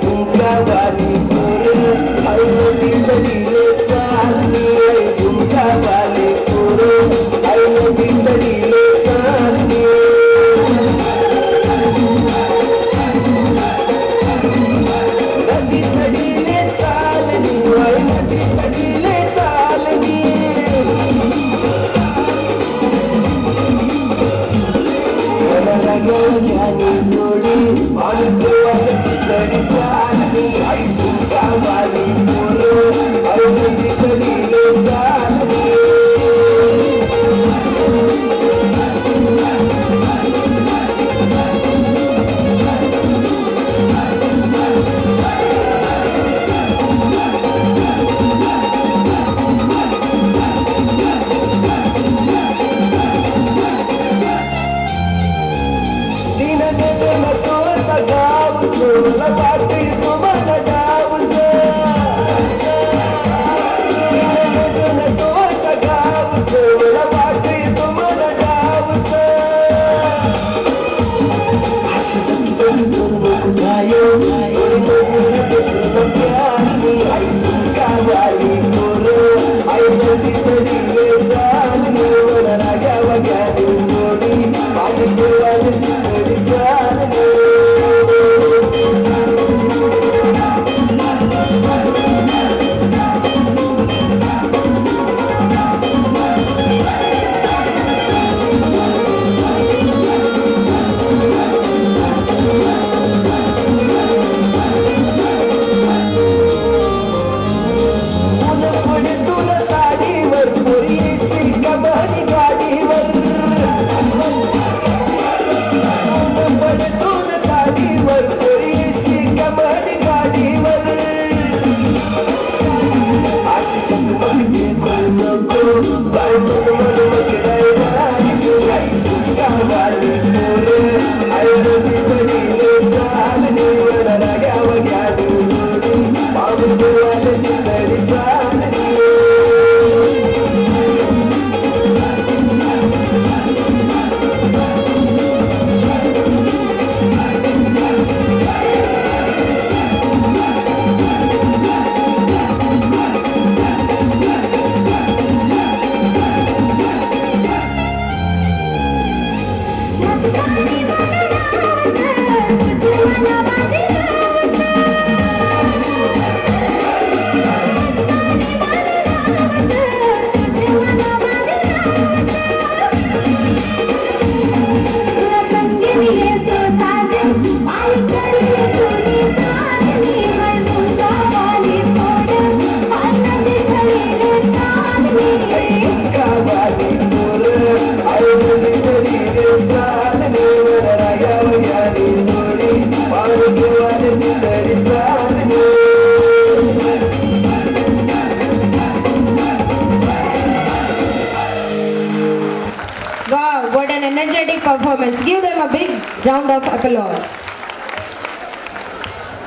झुमका वाली पोर आई नदी तडीले चालली झुमका वाली पोर आई नदी तडीले चालली नदी तडीले चालली आई नदी तडीले चालली मला रागावल्याने जोडी आणि तडी चालली आई झुमका वाली पोर आई नदी तडीले चालली दिन नजर तोचा गाव सोला पाटी तुम्हाला गाव दिन नजर तोचा गाव सोला पाटी तुम्हाला गाव अशी तकी तकी करू नको गायो नजर तुला प्यारी आई झुमका वाली पोर आई नदी तडीले चालली मला राग्या वग्याने सोडी आई देवाला तडी चालली Wow, what an energetic performance. Give them a big round of applause.